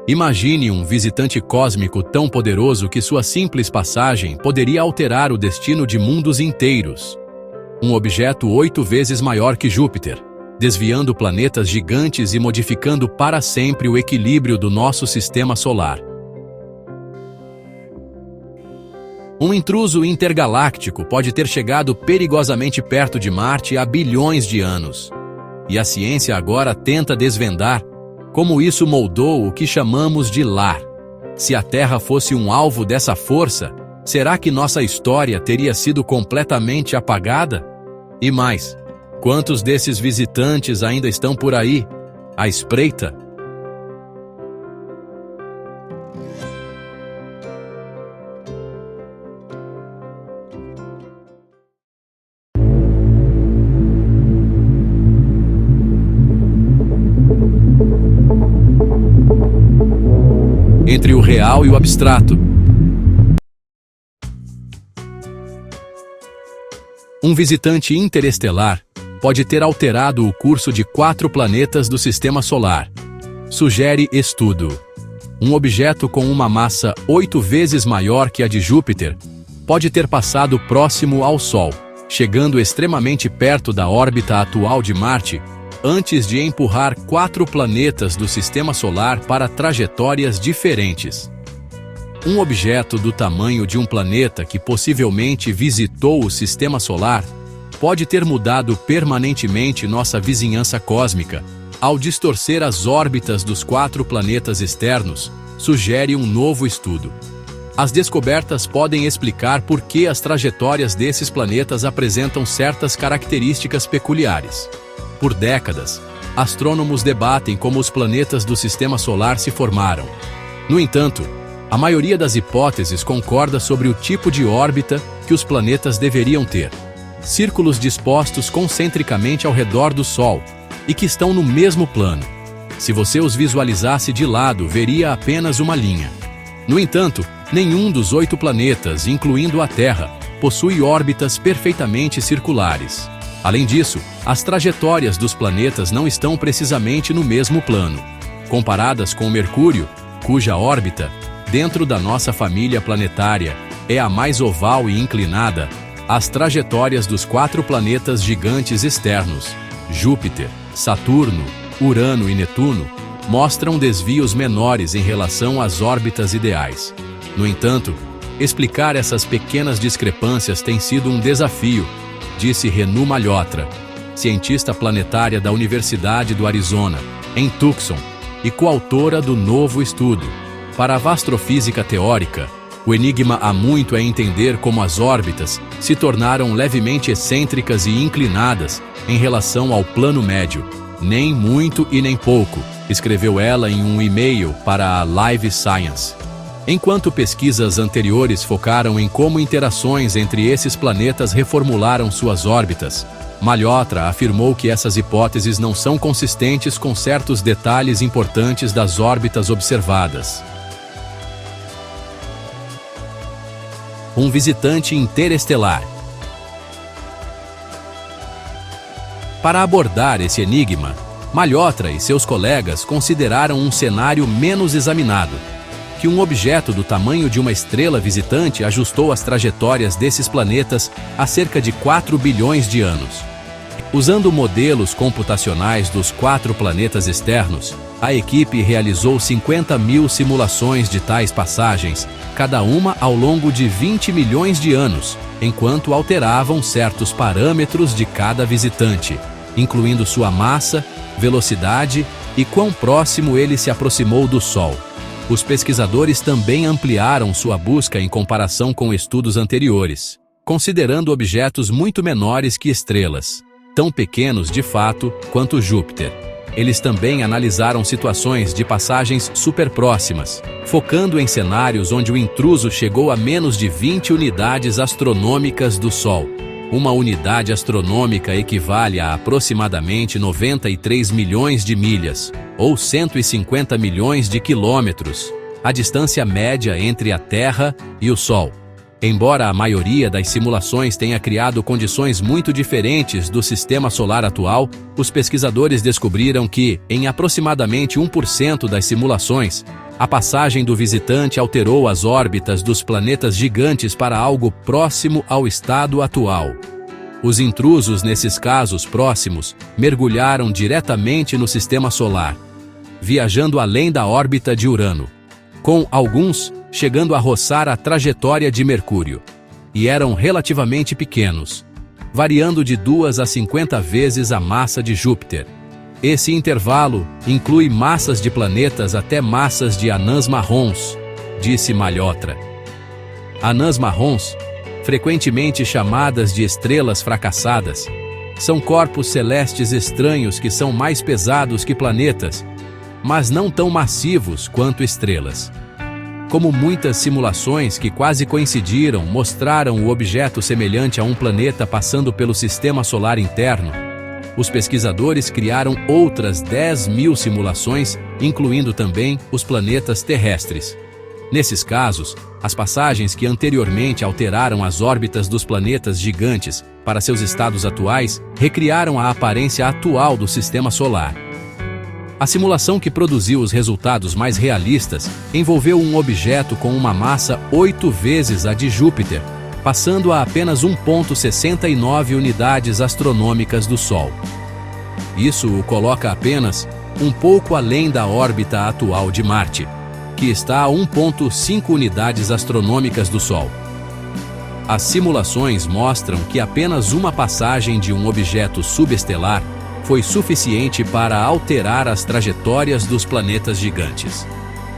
Imagine um visitante cósmico tão poderoso que sua simples passagem poderia alterar o destino de mundos inteiros. Um objeto 8 vezes maior que Júpiter, desviando planetas gigantes e modificando para sempre o equilíbrio do nosso sistema solar. Um intruso intergaláctico pode ter chegado perigosamente perto de Marte há bilhões de anos. E a ciência agora tenta desvendar como isso moldou o que chamamos de lar. Se a Terra fosse um alvo dessa força, será que nossa história teria sido completamente apagada? E mais, quantos desses visitantes ainda estão por aí, à espreita? Entre o real e o abstrato. Um visitante interestelar pode ter alterado o curso de 4 planetas do Sistema Solar. Sugere estudo. Um objeto com uma massa 8 vezes maior que a de Júpiter pode ter passado próximo ao Sol, chegando extremamente perto da órbita atual de Marte, antes de empurrar 4 planetas do Sistema Solar para trajetórias diferentes. Um objeto do tamanho de um planeta que possivelmente visitou o Sistema Solar pode ter mudado permanentemente nossa vizinhança cósmica, ao distorcer as órbitas dos 4 planetas externos, sugere um novo estudo. As descobertas podem explicar por que as trajetórias desses planetas apresentam certas características peculiares. Por décadas, astrônomos debatem como os planetas do Sistema Solar se formaram. No entanto, a maioria das hipóteses concorda sobre o tipo de órbita que os planetas deveriam ter. Círculos dispostos concentricamente ao redor do Sol e que estão no mesmo plano. Se você os visualizasse de lado, veria apenas uma linha. No entanto, nenhum dos 8 planetas, incluindo a Terra, possui órbitas perfeitamente circulares. Além disso, as trajetórias dos planetas não estão precisamente no mesmo plano. Comparadas com Mercúrio, cuja órbita, dentro da nossa família planetária, é a mais oval e inclinada, as trajetórias dos 4 planetas gigantes externos, Júpiter, Saturno, Urano e Netuno, mostram desvios menores em relação às órbitas ideais. No entanto, explicar essas pequenas discrepâncias tem sido um desafio, disse Renu Malhotra, cientista planetária da Universidade do Arizona, em Tucson, e coautora do novo estudo. Para a astrofísica teórica, o enigma há muito é entender como as órbitas se tornaram levemente excêntricas e inclinadas em relação ao plano médio. Nem muito e nem pouco, escreveu ela em um e-mail para a Live Science. Enquanto pesquisas anteriores focaram em como interações entre esses planetas reformularam suas órbitas, Malhotra afirmou que essas hipóteses não são consistentes com certos detalhes importantes das órbitas observadas. Um visitante interestelar. Para abordar esse enigma, Malhotra e seus colegas consideraram um cenário menos examinado, que um objeto do tamanho de uma estrela visitante ajustou as trajetórias desses planetas há cerca de 4 bilhões de anos. Usando modelos computacionais dos 4 planetas externos, a equipe realizou 50.000 simulações de tais passagens, cada uma ao longo de 20 milhões de anos, enquanto alteravam certos parâmetros de cada visitante, incluindo sua massa, velocidade e quão próximo ele se aproximou do Sol. Os pesquisadores também ampliaram sua busca em comparação com estudos anteriores, considerando objetos muito menores que estrelas, tão pequenos de fato quanto Júpiter. Eles também analisaram situações de passagens superpróximas, focando em cenários onde o intruso chegou a menos de 20 unidades astronômicas do Sol. Uma unidade astronômica equivale a aproximadamente 93 milhões de milhas, ou 150 milhões de quilômetros, a distância média entre a Terra e o Sol. Embora a maioria das simulações tenha criado condições muito diferentes do sistema solar atual, os pesquisadores descobriram que, em aproximadamente 1% das simulações, a passagem do visitante alterou as órbitas dos planetas gigantes para algo próximo ao estado atual. Os intrusos nesses casos próximos mergulharam diretamente no sistema solar, viajando além da órbita de Urano, com alguns chegando a roçar a trajetória de Mercúrio, e eram relativamente pequenos, variando de 2 a 50 vezes a massa de Júpiter. Esse intervalo inclui massas de planetas até massas de anãs marrons, disse Malhotra. Anãs marrons, frequentemente chamadas de estrelas fracassadas, são corpos celestes estranhos que são mais pesados que planetas, mas não tão massivos quanto estrelas. Como muitas simulações que quase coincidiram mostraram o objeto semelhante a um planeta passando pelo sistema solar interno, os pesquisadores criaram outras 10.000 simulações, incluindo também os planetas terrestres. Nesses casos, as passagens que anteriormente alteraram as órbitas dos planetas gigantes para seus estados atuais recriaram a aparência atual do sistema solar. A simulação que produziu os resultados mais realistas envolveu um objeto com uma massa 8 vezes a de Júpiter, passando a apenas 1,69 unidades astronômicas do Sol. Isso o coloca apenas um pouco além da órbita atual de Marte, que está a 1,5 unidades astronômicas do Sol. As simulações mostram que apenas uma passagem de um objeto subestelar foi suficiente para alterar as trajetórias dos planetas gigantes.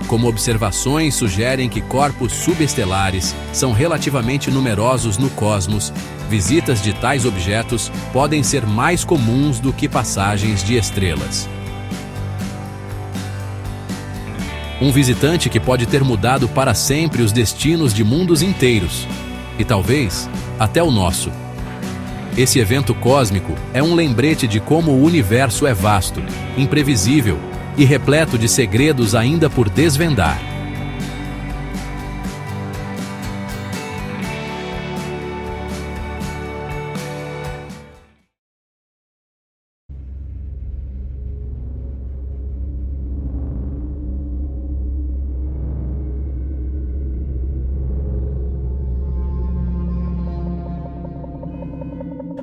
Como observações sugerem que corpos subestelares são relativamente numerosos no cosmos, visitas de tais objetos podem ser mais comuns do que passagens de estrelas. Um visitante que pode ter mudado para sempre os destinos de mundos inteiros, e talvez até o nosso. Esse evento cósmico é um lembrete de como o universo é vasto, imprevisível e repleto de segredos ainda por desvendar.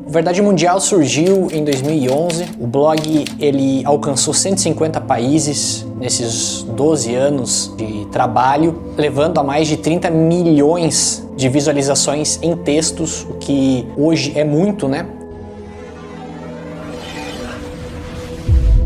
O Verdade Mundial surgiu em 2011. O blog ele alcançou 150 países nesses 12 anos de trabalho, levando a mais de 30 milhões de visualizações em textos, o que hoje é muito, né?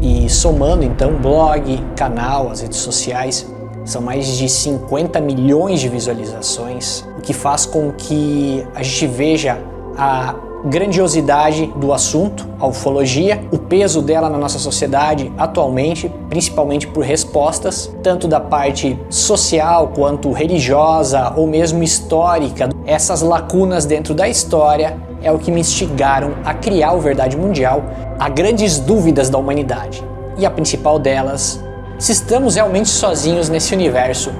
E somando então blog, canal, as redes sociais, são mais de 50 milhões de visualizações, o que faz com que a gente veja a grandiosidade do assunto, a ufologia, o peso dela na nossa sociedade atualmente, principalmente por respostas, tanto da parte social quanto religiosa ou mesmo histórica. Essas lacunas dentro da história é o que me instigaram a criar o Verdade Mundial. Há grandes dúvidas da humanidade, e a principal delas, se estamos realmente sozinhos nesse universo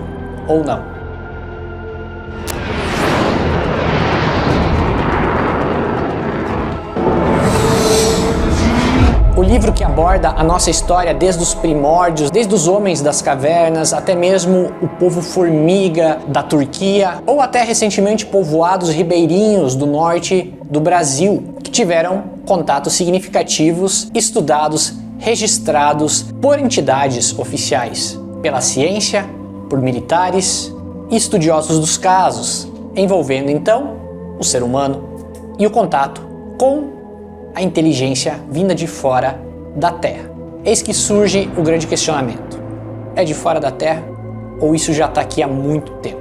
ou não. O livro que aborda a nossa história desde os primórdios, desde os homens das cavernas, até mesmo o povo formiga da Turquia, ou até recentemente povoados ribeirinhos do norte do Brasil, que tiveram contatos significativos, estudados, registrados por entidades oficiais, pela ciência, por militares e estudiosos dos casos, envolvendo então o ser humano e o contato com a inteligência vinda de fora da Terra. Eis que surge o grande questionamento: é de fora da Terra ou isso já está aqui há muito tempo?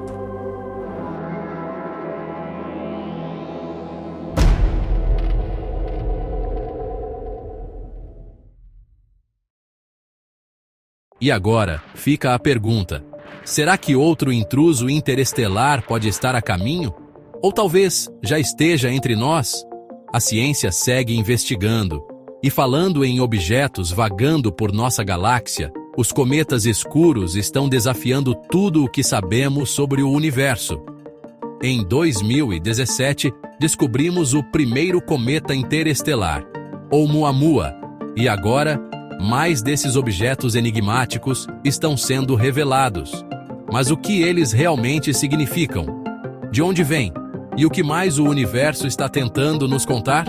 E agora, fica a pergunta: será que outro intruso interestelar pode estar a caminho? Ou talvez já esteja entre nós? A ciência segue investigando, e falando em objetos vagando por nossa galáxia, os cometas escuros estão desafiando tudo o que sabemos sobre o universo. Em 2017, descobrimos o primeiro cometa interestelar, Oumuamua, e agora, mais desses objetos enigmáticos estão sendo revelados. Mas o que eles realmente significam? De onde vêm? E o que mais o universo está tentando nos contar?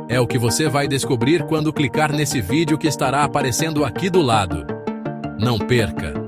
É o que você vai descobrir quando clicar nesse vídeo que estará aparecendo aqui do lado. Não perca!